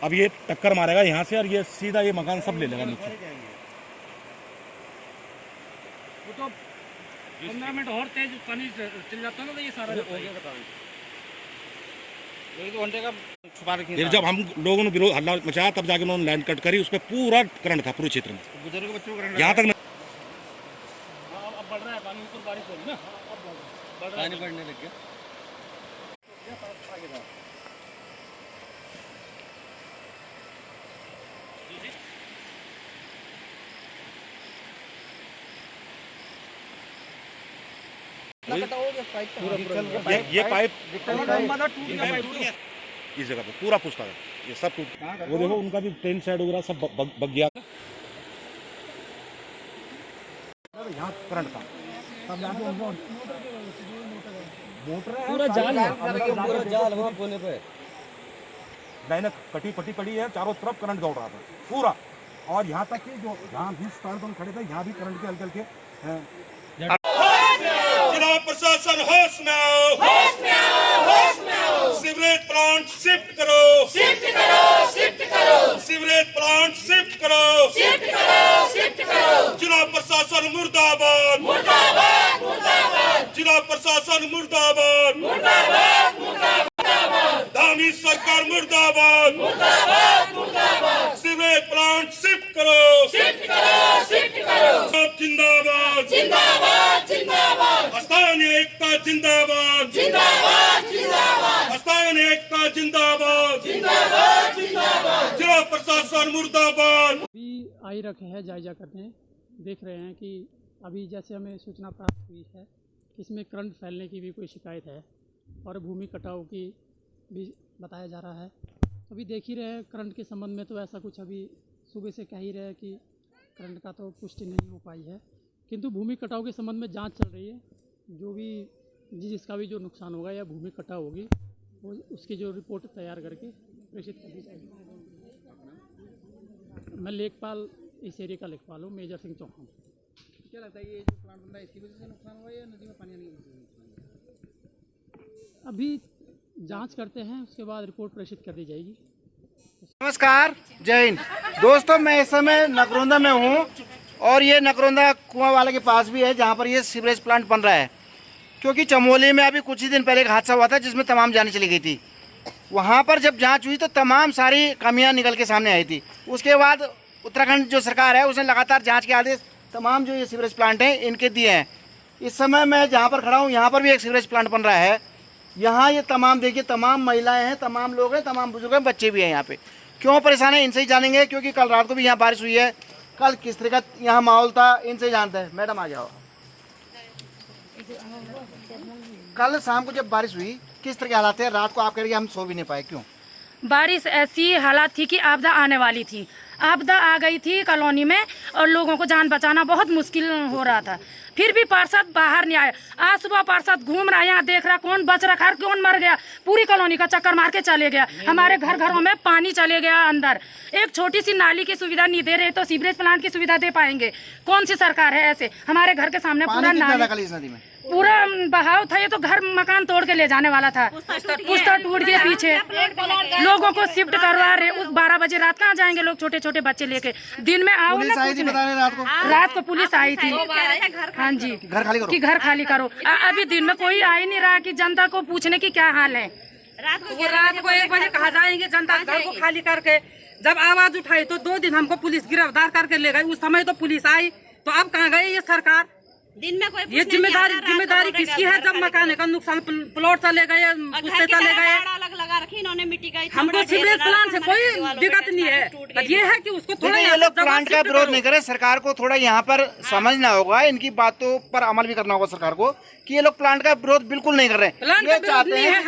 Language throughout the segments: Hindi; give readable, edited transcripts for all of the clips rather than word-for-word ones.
अब ये टक्कर मारेगा यहाँ से और ये सीधा ये मकान सब ले लेगा नीचे। वो तो 15 मिनट और तेज पानी चल जाता है ना, तो ये सारा घंटे का छुपा रखी। जब हम लोगों ने विरोध हल्ला मचाया तब जाके उन्होंने लाइन कट करी, उस पर पूरा करंट था पूरे क्षेत्र में, बुजुर्ग बच्चों को यहाँ तक। अब बढ़ रहा है पानी, ऊपर बारिश होगी ना, अब बढ़ रहा है, पानी बढ़ने लग गया। ये पाइप इस जगह पे पूरा पुष्टा है, ये सब टूट। वो देखो उनका भी ट्रेन साइड वगैरह सब बग गया। यहाँ करंट था तब जाके उनको मोटर पूरा जाल वहाँ कोने पे लाइन कटी पटी पड़ी है, चारों तरफ करंट दौड़ रहा था पूरा। और यहाँ तक कि जो जहाँ भी स्थान पर खड़े थे यहाँ भी करंट के हल्के हल्के। जिला प्रशासन होश में आओ, होश में आओ, होश में आओ। सीवरेज प्लांट शिफ्ट करो, शिफ्ट करो, शिफ्ट करो। सीवरेज प्लांट शिफ्ट करो, शिफ्ट करो, शिफ्ट करो। जिला प्रशासन मुर्दाबाद, मुर्दाबाद, मुर्दाबाद। जिला प्रशासन मुर्दाबाद, मुर्दाबाद, मुर्दाबाद। धामी सरकार मुर्दाबाद, मुर्दाबाद, मुर्दाबाद। सीवरेज प्लांट शिफ्ट करो, शिफ्ट करो, शिफ्ट करो। जिंदाबाद, जिंदाबाद, जिंदाबाद। स्थानीय एकता जिंदाबाद, जिंदाबाद, जिंदाबाद। स्थानीय एकता जिंदाबाद, जिंदाबाद, जिंदाबाद। जिला प्रशासन मुर्दाबाद। अभी आई रखे हैं जायजा करने, देख रहे हैं कि अभी जैसे हमें सूचना प्राप्त हुई है कि इसमें करंट फैलने की भी कोई शिकायत है और भूमि कटाव की भी बताया जा रहा है। अभी देख ही रहे हैं करंट के संबंध में तो ऐसा कुछ अभी सुबह से कह ही रहे हैं कि करंट का तो पुष्टि नहीं हो पाई है, किंतु भूमि कटाव के संबंध में जांच चल रही है। जो भी जिसका भी जो नुकसान होगा या भूमि कटाव होगी वो उसकी जो रिपोर्ट तैयार करके प्रेषित कर दी जाएगी। मैं लेखपाल इस एरिया का लेखपाल हूँ, मेजर सिंह चौहान। क्या लगता है ये जो प्लांट बन रहा है इसकी वजह से नुकसान हुआ या नदी में पानी आने की वजह से नुकसान? अभी जांच करते हैं, उसके बाद रिपोर्ट प्रेषित कर दी जाएगी। नमस्कार, जय हिंद दोस्तों। मैं इस समय नकरोंदा में हूँ और ये नकरोंदा कुआं वाला के पास भी है जहाँ पर ये सीवरेज प्लांट बन रहा है। क्योंकि चमोली में अभी कुछ ही दिन पहले एक हादसा हुआ था जिसमें तमाम जानें चली गई थी। वहाँ पर जब जांच हुई तो तमाम सारी कमियाँ निकल के सामने आई थी। उसके बाद उत्तराखंड जो सरकार है उसने लगातार जाँच के आदेश तमाम जो ये सीवरेज प्लांट हैं इनके दिए हैं। इस समय मैं जहाँ पर खड़ा हूँ यहाँ पर भी एक सीवरेज प्लांट बन रहा है। यहाँ ये तमाम देखिए, तमाम महिलाएं हैं, तमाम लोग हैं, तमाम बुजुर्ग हैं, बच्चे भी हैं। यहाँ पे क्यों परेशान है इनसे ही जानेंगे, क्योंकि कल रात को भी यहाँ बारिश हुई है। कल किस तरह का यहाँ माहौल था इनसे जानते हैं। मैडम आ जाओ। कल शाम को जब बारिश हुई किस तरह के हालात थे? रात को आप कह रहे हम सो भी नहीं पाए, क्यों? बारिश ऐसी हालात थी कि आपदा आने वाली थी, आपदा आ गई थी कॉलोनी में और लोगों को जान बचाना बहुत मुश्किल हो रहा था। फिर भी पार्षद बाहर नहीं आए। आज सुबह पार्षद घूम रहा है, यहाँ देख रहा कौन बच रखा, कौन मर गया, पूरी कॉलोनी का चक्कर मार के चले गया। हमारे घरों में पानी चले गया अंदर। एक छोटी सी नाली की सुविधा नहीं दे रहे तो सीवरेज प्लांट की सुविधा दे पाएंगे? कौन सी सरकार है ऐसे? हमारे घर के सामने पूरा नाली, पूरा बहाव था। ये तो घर मकान तोड़ के ले जाने वाला था। पुश्ता टूट गया पीछे। लोगों को शिफ्ट करवा रहे। उस 12 बजे रात कहाँ जाएंगे लोग छोटे छोटे बच्चे लेके? दिन में आओ ना। रात को पुलिस आई थी, हाँ जी, कि घर खाली करो। अभी दिन में कोई आ ही नहीं रहा कि जनता को पूछने की क्या हाल है। रात को 1 बजे कहा जाएंगे जनता घर को खाली करके। जब आवाज उठाई तो 2 दिन हमको पुलिस गिरफ्तार करके ले गई। उस समय तो पुलिस आई, तो अब कहाँ गई ये सरकार? दिन में कोई ये जिम्मेदारी किसकी है? जब मकान का नुकसान, प्लॉट चले गए, पुश्ते चले गए, लगा रखी इन्होंने मिट्टी का। हमको सीवरेज प्लांट से कोई दिक्कत नहीं है। ये है कि उसको थोड़ा ये लोग प्लांट का विरोध नहीं करे। सरकार को थोड़ा यहाँ पर समझना होगा, इनकी बातों पर अमल भी करना होगा सरकार को कि ये लोग प्लांट का विरोध बिल्कुल नहीं कर रहे। ये चाहते हैं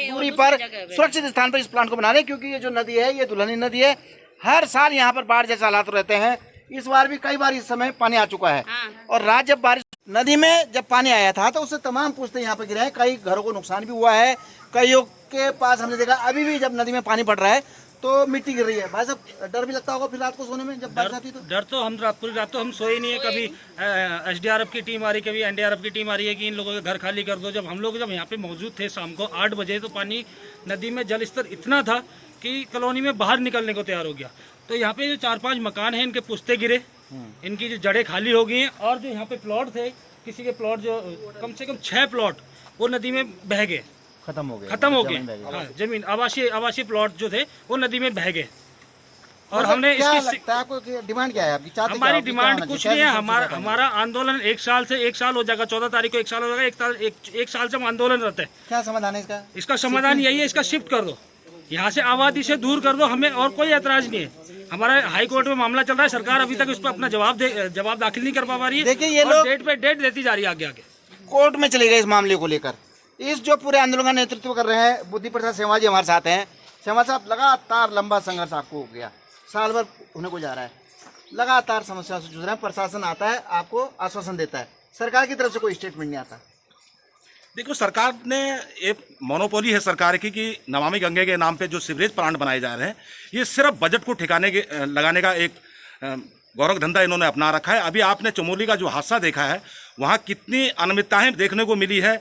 दूरी पर सुरक्षित स्थान पर इस प्लांट को बना रहे, क्योंकि ये जो नदी है ये दुल्हनी नदी है। हर साल यहाँ पर बाढ़ जैसे हालात रहते हैं। इस बार भी कई बार इस समय पानी आ चुका है। और रात जब बारिश नदी में जब पानी आया था तो उससे तमाम पुश्ते यहाँ पे गिरे हैं। कई घरों को नुकसान भी हुआ है। कईयों के पास हमने देखा अभी भी जब नदी में पानी बढ़ रहा है तो मिट्टी गिर रही है। भाई साहब डर भी लगता होगा फिर रात को सोने में जब बारिश आती है तो? डर तो हम पूरी रात तो हम सोए नहीं है। कभी एसडीआरएफ की टीम आ रही, कभी एनडीआरएफ की टीम आ रही है कि इन लोगों के घर खाली कर दो। जब हम लोग यहाँ पे मौजूद थे शाम को 8 बजे तो पानी नदी में जल स्तर इतना था कि कॉलोनी में बाहर निकलने को तैयार हो गया। तो यहाँ पे जो 4-5 मकान हैं इनके पुश्ते गिरे, इनकी जो जड़ें खाली हो गई हैं। और जो यहाँ पे प्लॉट थे, किसी के प्लॉट जो कम से कम 6 प्लॉट वो नदी में बह गए, खत्म हो गए। हाँ, जमीन आवासीय प्लॉट जो थे वो नदी में बह गए। और हमने क्या इसकी लगता है आपको कि डिमांड क्या है आपकी? चाहते क्या हमारी आप? क्या डिमांड होना कुछ चाहिए? नहीं है। क्या सोचते हैं? हमारा आंदोलन 1 साल हो जाएगा। 14 तारीख को 1 साल हो जाएगा। एक साल से हम आंदोलन रहते हैं। क्या समाधान है इसका? इसका समाधान यही है, इसका शिफ्ट कर दो, यहाँ से आबादी से दूर कर दो। हमें और कोई ऐतराज नहीं है। हमारा हाई कोर्ट में मामला चल रहा है, सरकार अभी तक उस पर अपना जवाब दाखिल नहीं कर पा रही है। देखिए ये और लोग डेट पे डेट देती जा रही है आगे। कोर्ट में चले गए इस मामले को लेकर। इस जो पूरे आंदोलन का नेतृत्व कर रहे हैं बुद्धि प्रसाद सेमा जी हमारे साथ हैं। सेमा साहब, लगातार लंबा संघर्ष आपको हो गया, साल भर होने को जा रहा है, लगातार समस्या से जूझ रहे हैं। प्रशासन आता है, आपको आश्वासन देता है, सरकार की तरफ से कोई स्टेटमेंट नहीं आता। देखो, सरकार ने एक मोनोपोली है सरकार की कि नमामि गंगे के नाम पे जो सीवरेज प्लांट बनाए जा रहे हैं ये सिर्फ बजट को ठिकाने के लगाने का एक गौरव धंधा इन्होंने अपना रखा है। अभी आपने चमोली का जो हादसा देखा है, वहाँ कितनी अनियमितताएं देखने को मिली है,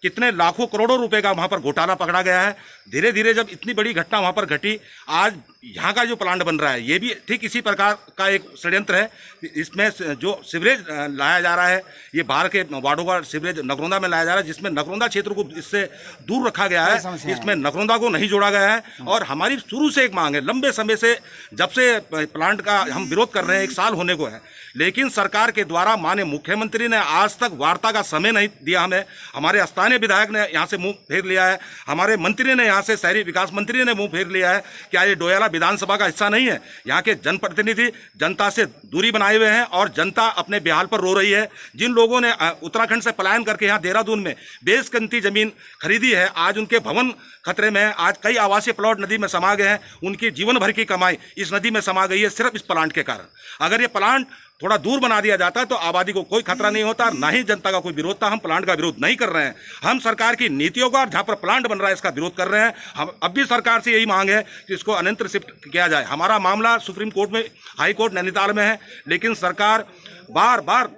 कितने लाखों करोड़ों रुपए का वहाँ पर घोटाला पकड़ा गया है। धीरे धीरे जब इतनी बड़ी घटना वहाँ पर घटी, आज यहाँ का जो प्लांट बन रहा है ये भी ठीक इसी प्रकार का एक षड्यंत्र है। इसमें जो सीवरेज लाया जा रहा है ये बाहर के वार्डों का सीवरेज नगरोंदा में लाया जा रहा है, जिसमें नगरोंदा क्षेत्र को इससे दूर रखा गया है, इसमें नगरोंदा को नहीं जोड़ा गया है। और हमारी शुरू से एक मांग है, लंबे समय से, जब से प्लांट का हम विरोध कर रहे हैं, 1 साल होने को है, लेकिन सरकार के द्वारा माननीय मुख्यमंत्री ने आज तक वार्ता का समय नहीं दिया हमें। हमारे स्थानीय विधायक ने यहाँ से मुंह फेर लिया है, हमारे मंत्री ने यहाँ से शहरी विकास मंत्री ने मुंह फेर लिया है। क्या ये डोयाला विधानसभा का हिस्सा नहीं है? यहाँ के जनप्रतिनिधि जनता से दूरी बनाए हुए हैं और जनता अपने बेहाल पर रो रही है। जिन लोगों ने उत्तराखंड से पलायन करके यहाँ देहरादून में बेशकीमती जमीन खरीदी है, आज उनके भवन खतरे में है। आज कई आवासीय प्लॉट नदी में समा गए हैं, उनकी जीवन भर की कमाई इस नदी में समा गई है सिर्फ इस प्लांट के कारण। अगर ये प्लांट थोड़ा दूर बना दिया जाता तो आबादी को कोई खतरा नहीं होता, ना ही जनता का कोई विरोध था। हम प्लांट का विरोध नहीं कर रहे हैं, हम सरकार की नीतियों का, जहां पर प्लांट बन रहा है इसका विरोध कर रहे हैं। हम अब भी सरकार से यही मांग है कि इसको अन्यत्र शिफ्ट किया जाए। हमारा मामला सुप्रीम कोर्ट में, हाई कोर्ट नैनीताल में है, लेकिन सरकार बार बार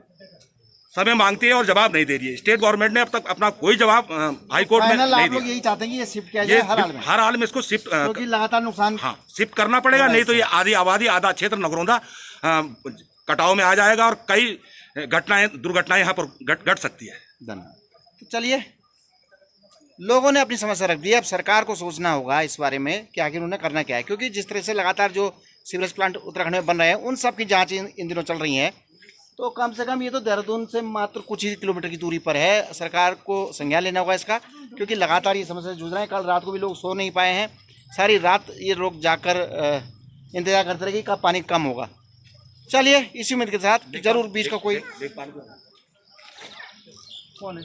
समय मांगती है और जवाब नहीं दे रही है। स्टेट गवर्नमेंट ने अब तक अपना कोई जवाब हाई कोर्ट में नहीं दिया। यही चाहते हैं कि ये शिफ्ट किया जाए हर हाल में इसको शिफ्ट, क्योंकि लगातार नुकसान, हाँ, शिफ्ट करना पड़ेगा, नहीं तो ये आधी आबादी, आधा क्षेत्र नगरोंदा कटाव में आ जाएगा और कई दुर्घटनाएं यहाँ पर घट सकती है। धन्यवाद। तो चलिए, लोगों ने अपनी समस्या रख दी, अब सरकार को सोचना होगा इस बारे में कि आखिर उन्हें करना क्या है। क्योंकि जिस तरह से लगातार जो सीवरेज प्लांट उत्तराखंड में बन रहे हैं उन सब की जांच इन दिनों चल रही है। तो कम से कम ये तो देहरादून से मात्र कुछ ही किलोमीटर की दूरी पर है। सरकार को संज्ञान लेना होगा इसका, क्योंकि लगातार ये समस्या से जूझ रहे हैं। कल रात को भी लोग सो नहीं पाए हैं, सारी रात ये लोग जाकर इंतजार करते रहे कि कब पानी कम होगा। चलिए, इसी उम्मीद के साथ जरूर बीच का कोई कौन है